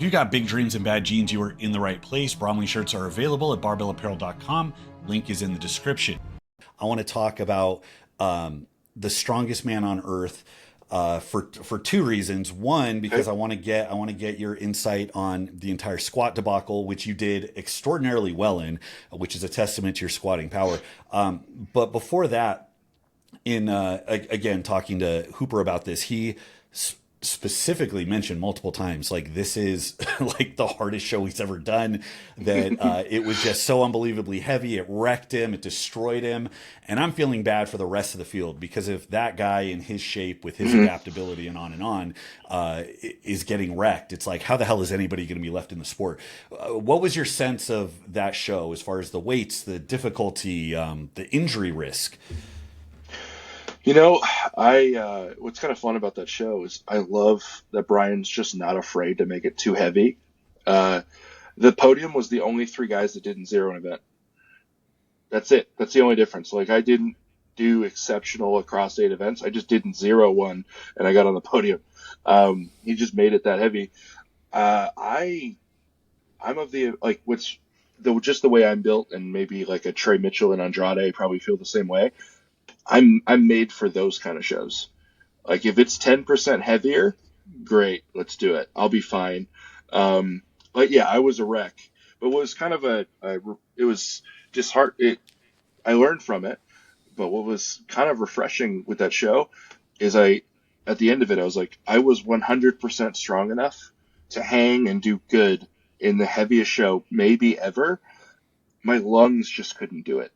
If you've got big dreams and bad genes, you are in the right place. Bromley shirts are available at barbellapparel.com. Link is in the description. I want to talk about the strongest man on earth for two reasons. One, because I want to get your insight on the entire squat debacle, which you did extraordinarily well in, which is a testament to your squatting power. But before that, in again talking to Hooper about this, he specifically mentioned multiple times, like, this is like the hardest show he's ever done, that it was just so unbelievably heavy. It wrecked him, it destroyed him. And I'm feeling bad for the rest of the field, because if that guy in his shape with his adaptability and on is getting wrecked, it's like, how the hell is anybody going to be left in the sport? What was your sense of that show as far as the weights, the difficulty, the injury risk? You know, what's kind of fun about that show is I love that Brian's just not afraid to make it too heavy. The podium was the only three guys that didn't zero an event. That's it. That's the only difference. Like, I didn't do exceptional across 8 events. I just didn't zero one, and I got on the podium. He just made it that heavy. I'm of the, like, just the way I'm built, and maybe like a Trey Mitchell and Andrade probably feel the same way. I'm made for those kind of shows. Like, if it's 10% heavier, great, let's do it. I'll be fine. But yeah, I was a wreck. But what was kind of it was just hard. I learned from it. But what was kind of refreshing with that show is at the end of it, I was like, I was 100% strong enough to hang and do good in the heaviest show maybe ever. My lungs just couldn't do it.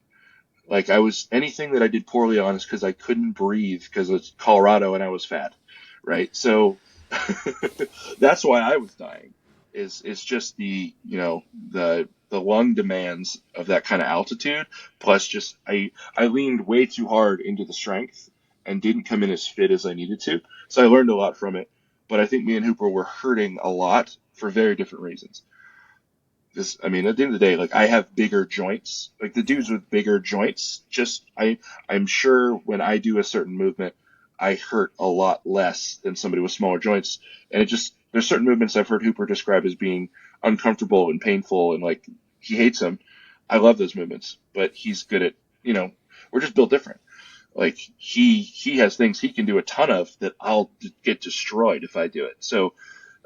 Like, anything that I did poorly on is because I couldn't breathe because it's Colorado and I was fat, right? So that's why I was dying. Is just the lung demands of that kind of altitude. Plus, just I leaned way too hard into the strength and didn't come in as fit as I needed to. So I learned a lot from it. But I think me and Hooper were hurting a lot for very different reasons. At the end of the day, like, I have bigger joints. Like, the dudes with bigger joints, I'm sure when I do a certain movement, I hurt a lot less than somebody with smaller joints. And there's certain movements I've heard Hooper describe as being uncomfortable and painful, and, like, he hates them. I love those movements, but he's good at, we're just built different. Like, he has things he can do a ton of that I'll get destroyed if I do it. So,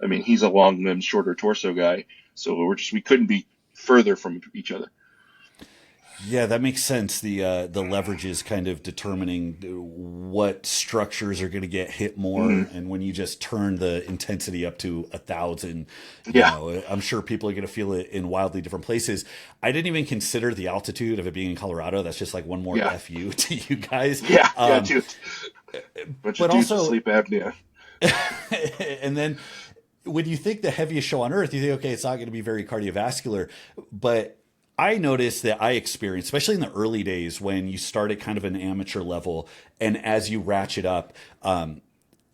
he's a long limbed, shorter torso guy. So we couldn't be further from each other. Yeah, that makes sense. The leverage is kind of determining what structures are going to get hit more, and when you just turn the intensity up to 1,000, I'm sure people are going to feel it in wildly different places. I didn't even consider the altitude of it being in Colorado. That's just like one more FU to you guys. Dude. Bunch of dudes with sleep apnea. And then, when you think the heaviest show on earth, you think, okay, it's not going to be very cardiovascular. But I noticed that I experienced, especially in the early days when you start at kind of an amateur level, and as you ratchet up, I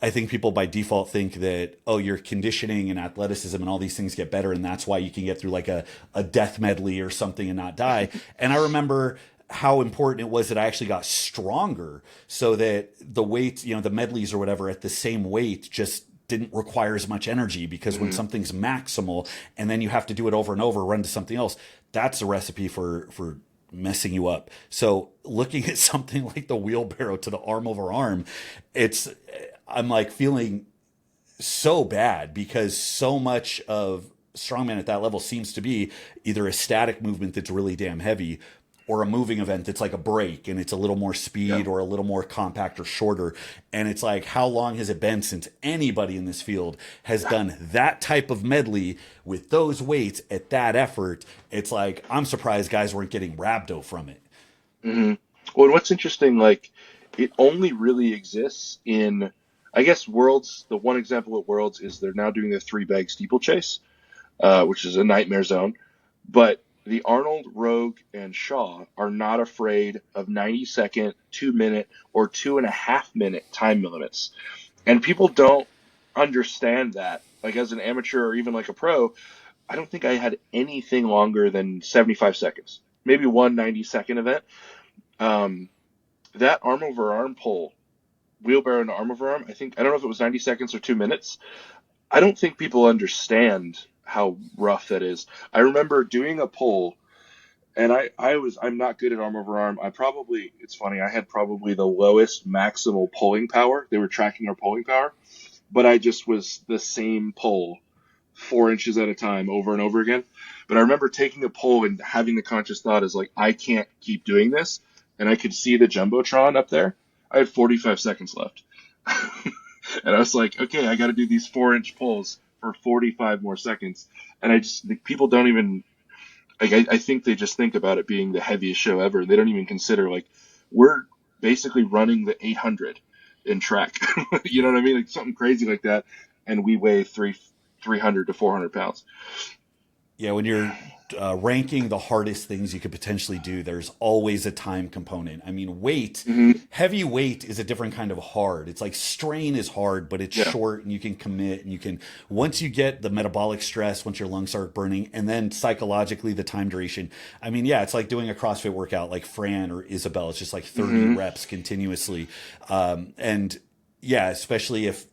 think people by default think that, oh, your conditioning and athleticism and all these things get better, and that's why you can get through like a death medley or something and not die. And I remember how important it was that I actually got stronger, so that the weights, the medleys or whatever at the same weight just didn't require as much energy, because when something's maximal and then you have to do it over and over, run to something else, that's a recipe for messing you up. So looking at something like the wheelbarrow to the arm over arm, I'm like feeling so bad, because so much of strongman at that level seems to be either a static movement that's really damn heavy, or a moving event that's like a break and it's a little more speed or a little more compact or shorter. And it's like, how long has it been since anybody in this field has done that type of medley with those weights at that effort? It's like, I'm surprised guys weren't getting rhabdo from it. Mm-hmm. Well, and what's interesting, like, it only really exists in, I guess, Worlds. The one example at Worlds is they're now doing the 3-bag steeplechase, which is a nightmare zone. But the Arnold, Rogue, and Shaw are not afraid of 90-second, 2-minute, or 2.5-minute time limits. And people don't understand that. Like, as an amateur or even like a pro, I don't think I had anything longer than 75 seconds. Maybe one 90-second event. That arm over arm pull, wheelbarrow and arm over arm, I don't know if it was 90 seconds or 2 minutes. I don't think people understand how rough that is. I remember doing a pull, and I'm not good at arm over arm. It's funny, I had probably the lowest maximal pulling power. They were tracking our pulling power, but I just was the same pull 4 inches at a time over and over again. But I remember taking a pull and having the conscious thought is like, I can't keep doing this. And I could see the Jumbotron up there. I had 45 seconds left. And I was like, okay, I got to do these 4 inch pulls for 45 more seconds. And people don't even, like, I think they just think about it being the heaviest show ever. They don't even consider, like, we're basically running the 800 in track. You know what I mean? Like something crazy like that. And we weigh 300 to 400 pounds. Yeah, when you're ranking the hardest things you could potentially do, there's always a time component. I mean, heavy weight is a different kind of hard. It's like strain is hard, but it's short and you can commit and you can, once you get the metabolic stress, once your lungs start burning, and then psychologically the time duration. I mean, yeah, it's like doing a CrossFit workout like Fran or Isabel. It's just like 30 reps continuously. And yeah, especially if,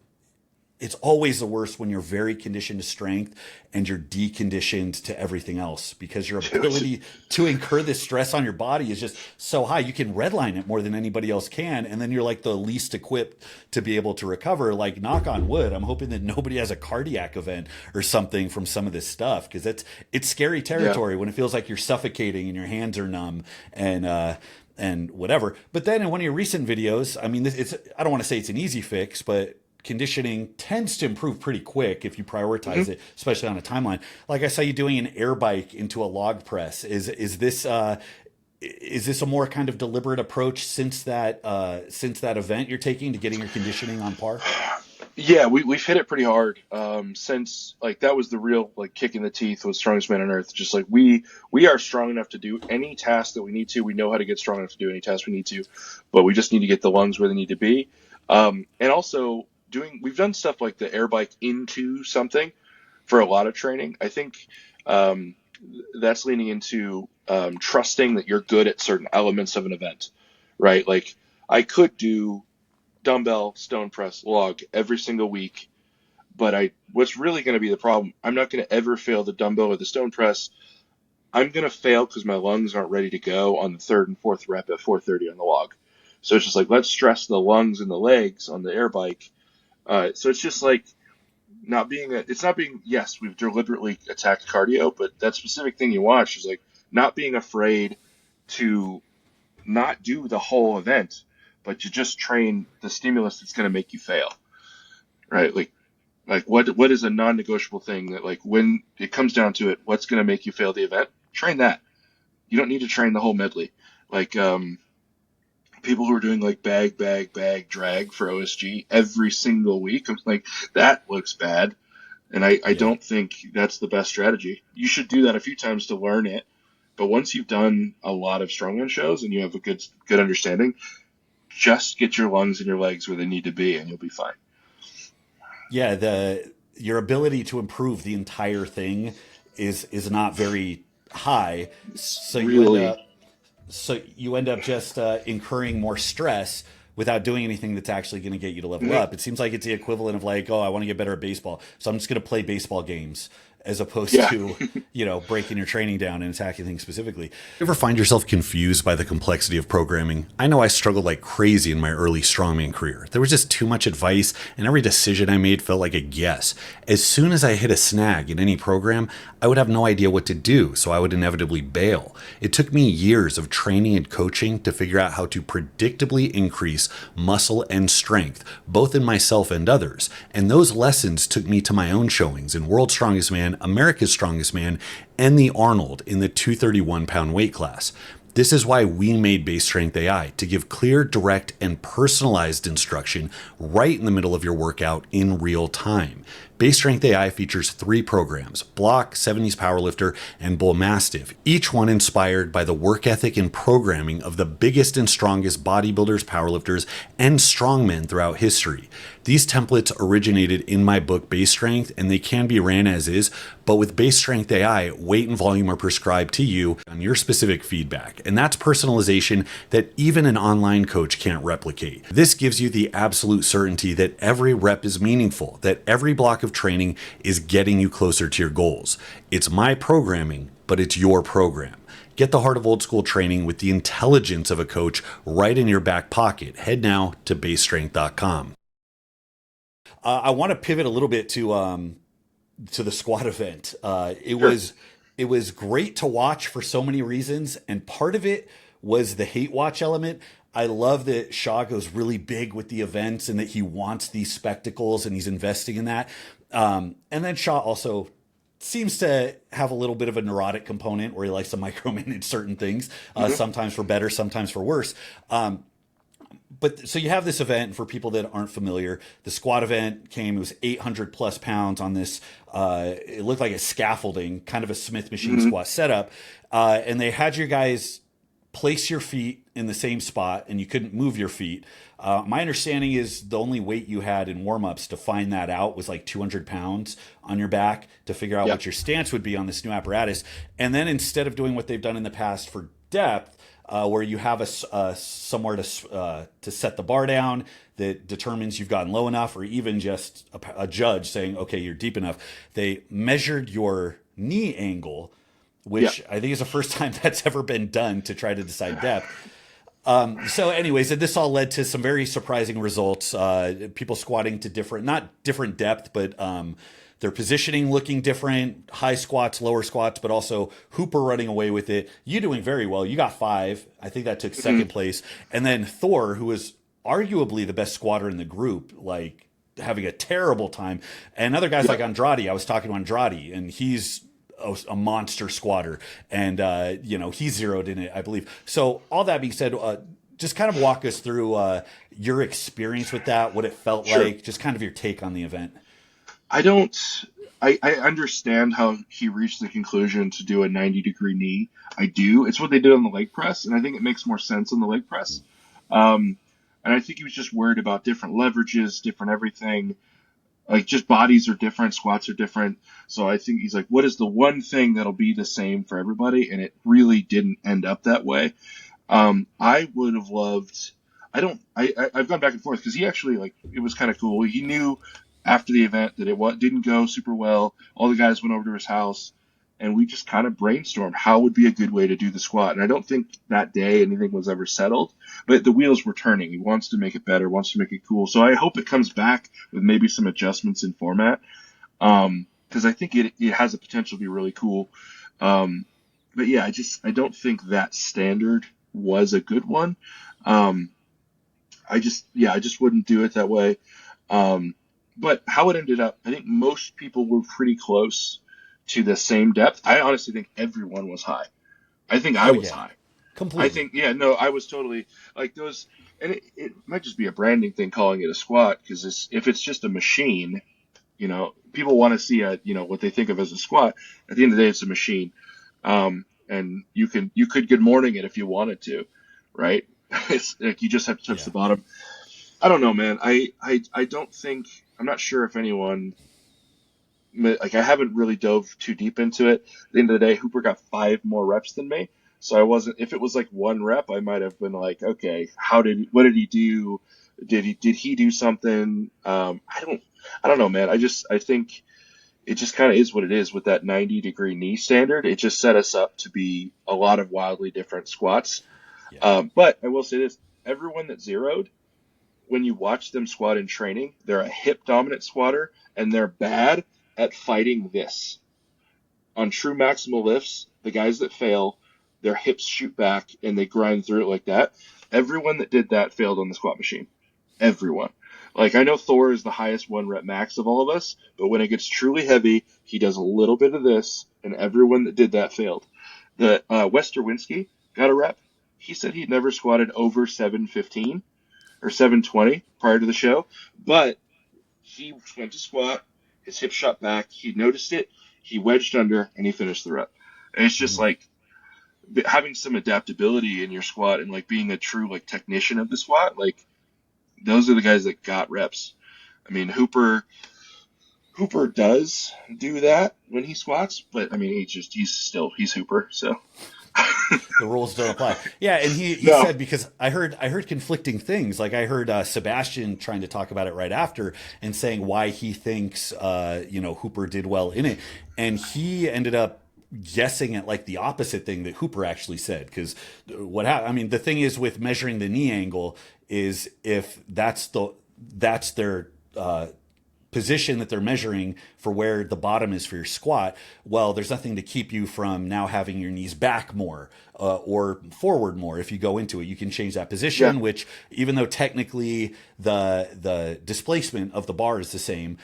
it's always the worst when you're very conditioned to strength and you're deconditioned to everything else, because your ability to incur this stress on your body is just so high. You can redline it more than anybody else can. And then you're like the least equipped to be able to recover. Like, knock on wood, I'm hoping that nobody has a cardiac event or something from some of this stuff, because it's scary territory when it feels like you're suffocating and your hands are numb and whatever. But then in one of your recent videos, I mean, I don't want to say it's an easy fix, but conditioning tends to improve pretty quick if you prioritize it, especially on a timeline. Like I saw you doing an air bike into a log press. Is this a more kind of deliberate approach since that event you're taking to getting your conditioning on par? Yeah, we've hit it pretty hard since, like, that was the real, like, kick in the teeth with Strongest Man on Earth. Just like we are strong enough to do any task that we need to. We know how to get strong enough to do any task we need to, but we just need to get the lungs where they need to be. And also we've done stuff like the air bike into something for a lot of training. I think that's leaning into trusting that you're good at certain elements of an event, right? Like, I could do dumbbell, stone press, log every single week, but what's really going to be the problem, I'm not going to ever fail the dumbbell or the stone press. I'm going to fail because my lungs aren't ready to go on the third and fourth rep at 430 on the log. So it's just like, let's stress the lungs and the legs on the air bike. So it's just like yes, we've deliberately attacked cardio, but that specific thing you watch is like not being afraid to not do the whole event, but you just train the stimulus that's going to make you fail, right? Like what is a non-negotiable thing that, like, when it comes down to it, what's going to make you fail the event? Train that. You don't need to train the whole medley. Like, people who are doing like bag, drag for OSG every single week, I'm like, that looks bad. And I don't think that's the best strategy. You should do that a few times to learn it. But once you've done a lot of strongman shows and you have a good understanding, just get your lungs and your legs where they need to be and you'll be fine. Yeah, your ability to improve the entire thing is not very high. So really? you end up just incurring more stress without doing anything that's actually going to get you to level up. It seems like it's the equivalent of like, oh, I want to get better at baseball, so I'm just going to play baseball games, as opposed to, breaking your training down and attacking things specifically. You ever find yourself confused by the complexity of programming? I know I struggled like crazy in my early strongman career. There was just too much advice, and every decision I made felt like a guess. As soon as I hit a snag in any program, I would have no idea what to do, so I would inevitably bail. It took me years of training and coaching to figure out how to predictably increase muscle and strength, both in myself and others. And those lessons took me to my own showings in World's Strongest Man, America's Strongest Man, and the Arnold in the 231-pound weight class. This is why we made BaseStrengthLP, to give clear, direct, and personalized instruction right in the middle of your workout in real time. BaseStrengthLP features 3 programs: Block, 70s Powerlifter, and Bullmastiff, each one inspired by the work ethic and programming of the biggest and strongest bodybuilders, powerlifters, and strongmen throughout history. These templates originated in my book Base Strength, and they can be ran as is, but with BaseStrengthLP, weight and volume are prescribed to you on your specific feedback, and that's personalization that even an online coach can't replicate. This gives you the absolute certainty that every rep is meaningful, that every block of training is getting you closer to your goals. It's my programming, but it's your program. Get the heart of old school training with the intelligence of a coach right in your back pocket. Head now to BaseStrength.com. I want to pivot a little bit to the squat event. Sure. It was great to watch for so many reasons, and part of it was the hate watch element. I love that Shaw goes really big with the events and that he wants these spectacles and he's investing in that. And then Shaw also seems to have a little bit of a neurotic component where he likes to micromanage certain things, sometimes for better, sometimes for worse. But so you have this event for people that aren't familiar. The squat event came, it was 800 plus pounds on this. It looked like a scaffolding, kind of a Smith machine Mm-hmm. squat setup. And they had you guys place your feet in the same spot and you couldn't move your feet. My understanding is the only weight you had in warm-ups to find that out was like 200 pounds on your back to figure out Yeah. what your stance would be on this new apparatus. And then instead of doing what they've done in the past for depth, where you have somewhere to set the bar down that determines you've gotten low enough, or even just a judge saying, okay, you're deep enough. They measured your knee angle, Yeah. which I think is the first time that's ever been done to try to decide depth. So anyways, this all led to some very surprising results. People squatting to not different depth, but their positioning looking different, high squats, lower squats, but also Hooper running away with it. You doing very well. You got 5. I think that took second place. And then Thor, who was arguably the best squatter in the group, like having a terrible time. And other guys like Andrade, I was talking to Andrade, and he's a monster squatter, and he's zeroed in it, I believe. So all that being said, just kind of walk us through your experience with that, what it felt Sure. like, just kind of your take on the event. I don't. I understand how he reached the conclusion to do a 90-degree knee. I do. It's what they did on the leg press, and I think it makes more sense on the leg press. And I think he was just worried about different leverages, different everything. Like, just bodies are different, squats are different. So I think he's like, what is the one thing that'll be the same for everybody? And it really didn't end up that way. I would have loved. I've gone back and forth because he actually, like, it was kind of cool. He knew after the event that didn't go super well. All the guys went over to his house, and we just kind of brainstormed how would be a good way to do the squat. And I don't think that day anything was ever settled, but the wheels were turning. He wants to make it better, wants to make it cool. So I hope it comes back with maybe some adjustments in format, because I think it has the potential to be really cool. But yeah, I don't think that standard was a good one. I just wouldn't do it that way. But how it ended up, I think most people were pretty close to the same depth. I honestly think everyone was high. I think I Oh was yeah, high. I completely. think, yeah, no, I was totally like those, and it might just be a branding thing calling it a squat, because if it's just a machine, people want to see what they think of as a squat. At the end of the day, it's a machine. And you could good morning it if you wanted to, right? It's like you just have to touch Yeah. the bottom. I don't know, man. I don't think, I'm not sure if anyone, like, I haven't really dove too deep into it. At the end of the day, Hooper got 5 more reps than me. So I wasn't, if it was like 1 rep, I might have been like, okay, what did he do? Did he do something? I don't know, man. I think it just kind of is what it is with that 90-degree knee standard. It just set us up to be a lot of wildly different squats. Yeah. But I will say this, everyone that zeroed, when you watch them squat in training, they're a hip dominant squatter, and they're bad at fighting this. On true maximal lifts, the guys that fail, their hips shoot back and they grind through it like that. Everyone that did that failed on the squat machine. Everyone. Like, I know Thor is the highest 1 rep max of all of us, but when it gets truly heavy, he does a little bit of this, and everyone that did that failed. The Westerwinski got a rep. He said he'd never squatted over 715 or 720 prior to the show, but he went to squat, his hip shot back, he noticed it, he wedged under, and he finished the rep. And it's just Mhm. like having some adaptability in your squat and like being a true like technician of the squat. Like, those are the guys that got reps. I mean, Hooper, Hooper does do that when he squats, but I mean, he's Hooper, so The rules don't apply. Yeah, and he no, said, because I heard conflicting things. Like I heard Sebastian trying to talk about it right after and saying why he thinks Hooper did well in it, and he ended up guessing at like the opposite thing that Hooper actually said. Because I mean, the thing is with measuring the knee angle is if that's their position that they're measuring for where the bottom is for your squat, well, there's nothing to keep you from now having your knees back more or forward more. If you go into it, you can change that yeah, position, which even though technically the displacement of the bar is the same,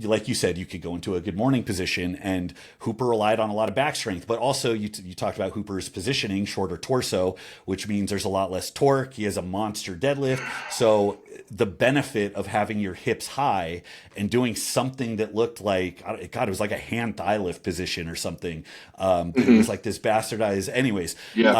like you said, you could go into a good morning position, and Hooper relied on a lot of back strength, but also you talked about Hooper's positioning, shorter torso, which means there's a lot less torque. He has a monster deadlift. So the benefit of having your hips high and doing something that looked like, God, it was like a hand thigh lift position or something. But it hmm was like this bastardized. Anyways, yeah,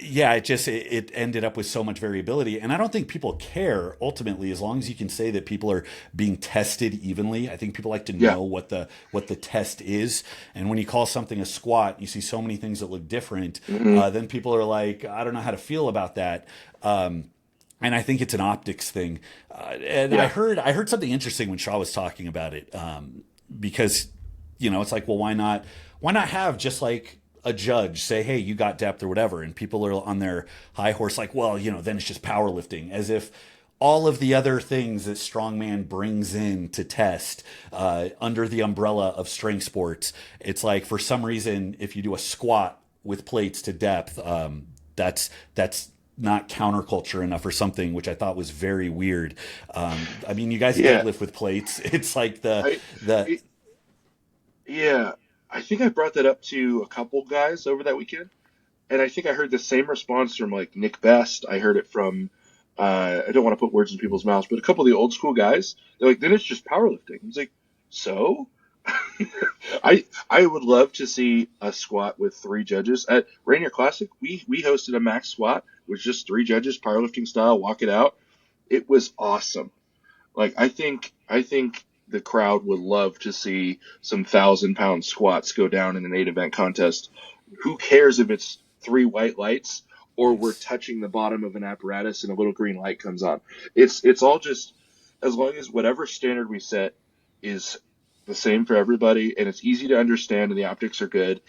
yeah, it ended up with so much variability, and I don't think people care ultimately as long as you can say that people are being tested evenly. I think people like to yeah, know what the test is, and when you call something a squat, you see so many things that look different. hmm Then people are like, I don't know how to feel about that. And I think it's an optics thing. And I yeah, heard something interesting when Shaw was talking about it, because it's like, well, why not have just like a judge say, hey, you got depth or whatever, and people are on their high horse like, well, then it's just powerlifting, as if all of the other things that strongman brings in to test under the umbrella of strength sports, it's like for some reason if you do a squat with plates to depth, that's not counterculture enough or something, which I thought was very weird. I mean, you guys yeah. deadlift with plates. It's like the I, the it, yeah, I think I brought that up to a couple guys over that weekend, and I think I heard the same response from like Nick Best. I heard it from, I don't want to put words in people's mouths, but a couple of the old school guys. They're like, then it's just powerlifting. I was like, so? I would love to see a squat with three judges at Rainier Classic. We hosted a max squat with just three judges, powerlifting style, walk it out. It was awesome. Like I think the crowd would love to see some 1,000-pound squats go down in an 8 event contest. Who cares if it's three white lights or we're nice. touching the bottom of an apparatus and a little green light comes on? It's all just as long as whatever standard we set is the same for everybody and it's easy to understand and the optics are good.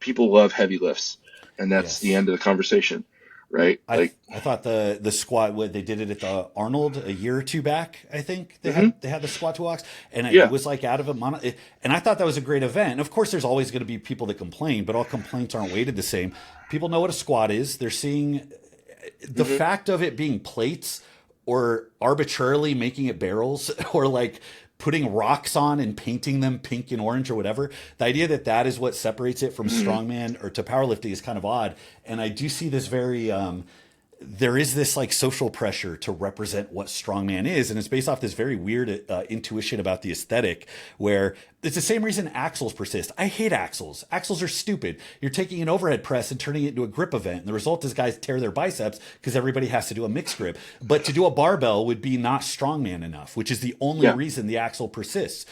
People love heavy lifts, and that's the Yes. end of the conversation, right? Like, I thought the squat, what they did it at the Arnold a year or two back. I think hmm they had the squat to walks, and it yeah, was like out of a mono. And I thought that was a great event. And of course, there's always going to be people that complain, but all complaints aren't weighted the same. People know what a squat is. They're seeing the hmm fact of it being plates or arbitrarily making it barrels or like putting rocks on and painting them pink and orange or whatever. The idea that that is what separates it from hmm strongman or to powerlifting is kind of odd. And I do see this very there is this like social pressure to represent what strongman is, and it's based off this very weird intuition about the aesthetic, where it's the same reason axles persist. I hate axles. Axles are stupid. You're taking an overhead press and turning it into a grip event, and the result is guys tear their biceps because everybody has to do a mixed grip. But to do a barbell would be not strongman enough, which is the only yeah. reason the axle persists,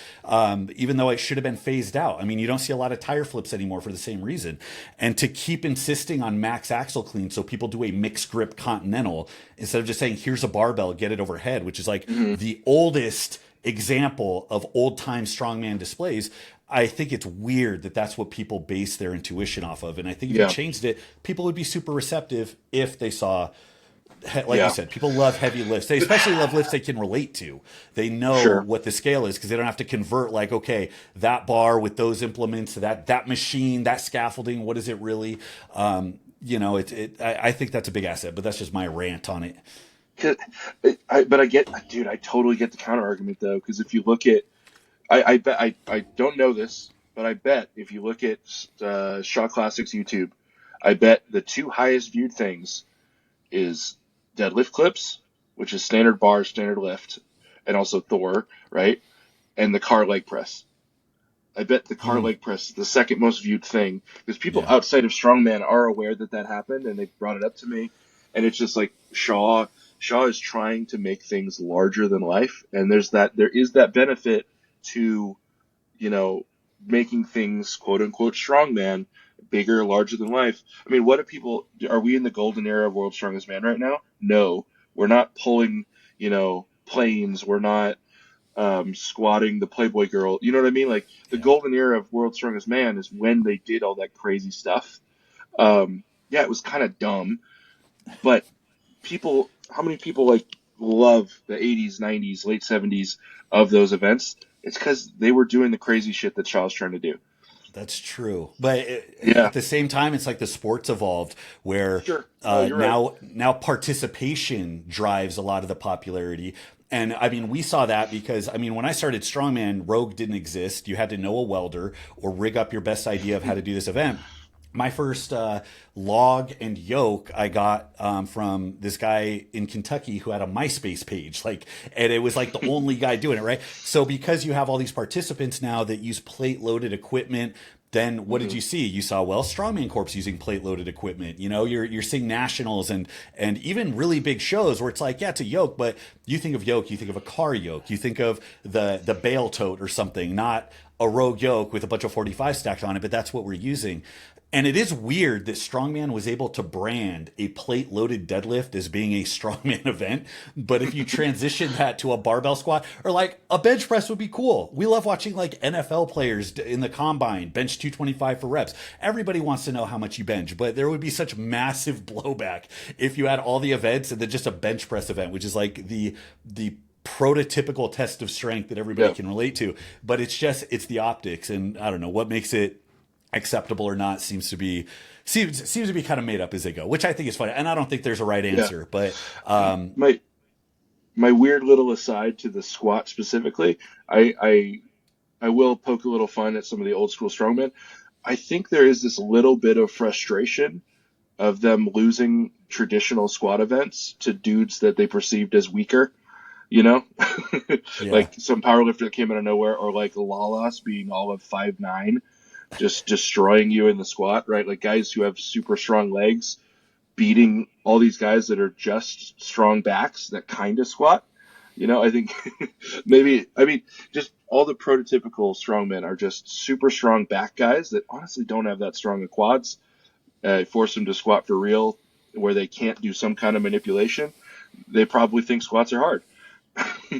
even though it should have been phased out. I mean, you don't see a lot of tire flips anymore for the same reason. And to keep insisting on max axle clean so people do a mixed grip continental instead of just saying, here's a barbell, get it overhead, which is like hmm the oldest example of old time strongman displays. I think it's weird that that's what people base their intuition off of. And I think if you Yeah, changed it, people would be super receptive if they saw, like you yeah, said, people love heavy lifts. They but especially love lifts they can relate to. They know sure. what the scale is because they don't have to convert like, okay, that bar with those implements, that machine, that scaffolding, what is it really? I think that's a big asset, but that's just my rant on it. 'Cause but I get, dude, I totally get the counter argument though, because if you look at, I bet I don't know this, but I bet if you look at Shaw Classics YouTube, I bet the two highest viewed things is deadlift clips, which is standard bar, standard lift, and also Thor, right? And the car leg press. I bet the car Mm, leg press is the second most viewed thing because people yeah. outside of strongman are aware that that happened and they brought it up to me, and it's just like Shaw is trying to make things larger than life, and there is that benefit to, you know, making things quote unquote strongman bigger, larger than life. I mean, what do people, are we in the golden era of World's Strongest Man right now? No, we're not pulling, planes. We're not squatting the Playboy girl. You know what I mean? Like the Yeah. golden era of World's Strongest Man is when they did all that crazy stuff. Yeah, it was kind of dumb, but how many people like love the 80s, 90s, late 70s of those events? It's because they were doing the crazy shit that Shaw's trying to do. That's true, but Yeah, at the same time, it's like the sports evolved, where sure. No, you're right. now participation drives a lot of the popularity. And I mean, we saw that because I mean, when I started Strongman, Rogue didn't exist. You had to know a welder or rig up your best idea of how to do this event. My first log and yoke I got from this guy in Kentucky who had a MySpace page, like, and it was like the only guy doing it, right? So because you have all these participants now that use plate loaded equipment, then what did you see? You saw Strongman Corps using plate loaded equipment. You know, you're seeing nationals and even really big shows where it's like, yeah, it's a yoke, but you think of yoke, you think of a car yoke, you think of the bale tote or something, not a Rogue yoke with a bunch of 45 stacked on it, but that's what we're using. And it is weird that Strongman was able to brand a plate loaded deadlift as being a Strongman event. But if you transition that to a barbell squat or like a bench press would be cool. We love watching like NFL players in the combine bench 225 for reps. Everybody wants to know how much you bench, but there would be such massive blowback if you had all the events and then just a bench press event, which is like the prototypical test of strength that everybody can relate to. But it's the optics, and I don't know what makes it acceptable or not seems to be kind of made up as they go, which I think is funny. And I don't think there's a right answer, but My my weird little aside to the squat specifically, I will poke a little fun at some of the old school strongmen. I think there is this little bit of frustration of them losing traditional squat events to dudes that they perceived as weaker. You know, yeah. like some powerlifter that came out of nowhere, or like Lalas being all of 5'9", just destroying you in the squat, right? Like guys who have super strong legs beating all these guys that are just strong backs that kind of squat. I think I mean, just all the prototypical strongmen are just super strong back guys that honestly don't have that strong of quads. Force them to squat for real where they can't do some kind of manipulation. They probably think squats are hard.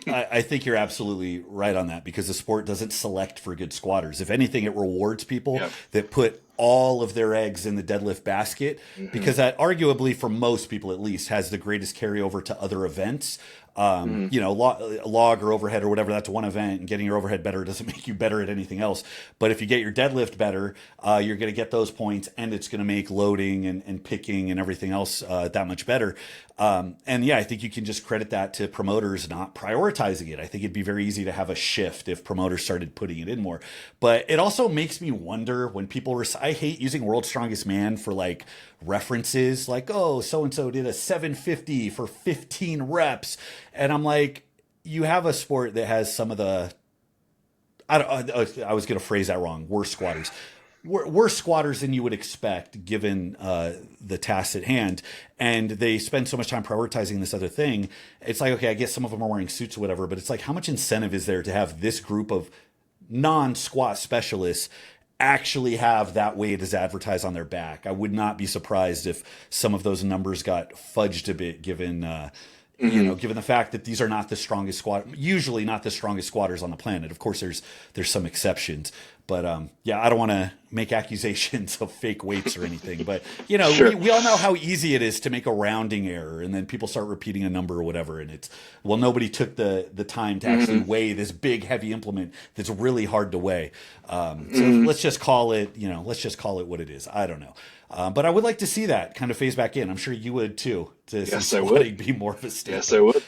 I think you're absolutely right on that because the sport doesn't select for good squatters. If anything, it rewards people Yep. that put all of their eggs in the deadlift basket because that arguably for most people at least has the greatest carryover to other events. Log or overhead or whatever, that's one event, and getting your overhead better doesn't make you better at anything else. But if you get your deadlift better, you're going to get those points and it's going to make loading and picking and everything else that much better. And yeah, I think you can just credit that to promoters not prioritizing it. I think it'd be very easy to have a shift if promoters started putting it in more. But it also makes me wonder when people I hate using World's Strongest Man for like references, like, oh, so and so did a 750 for 15 reps. And I'm like, you have a sport that has some of the I was going to phrase that wrong. Worse squatters. Worse squatters than you would expect given the tasks at hand. And they spend so much time prioritizing this other thing. It's like, okay, I guess some of them are wearing suits or whatever, but it's like, how much incentive is there to have this group of non-squat specialists actually have that weight as advertised on their back? I would not be surprised if some of those numbers got fudged a bit given given the fact that these are not the strongest usually not the strongest squatters on the planet. Of course, there's some exceptions, but I don't want to make accusations of fake weights or anything. But Sure. we all know how easy it is to make a rounding error, and then people start repeating a number or whatever, and it's nobody took the time to actually weigh this big heavy implement that's really hard to weigh. So let's just call it what it is. I don't know. But I would like to see that kind of phase back in. I'm sure you would too, to see Yes, I would. squatting be more of a staple. Yes, I would.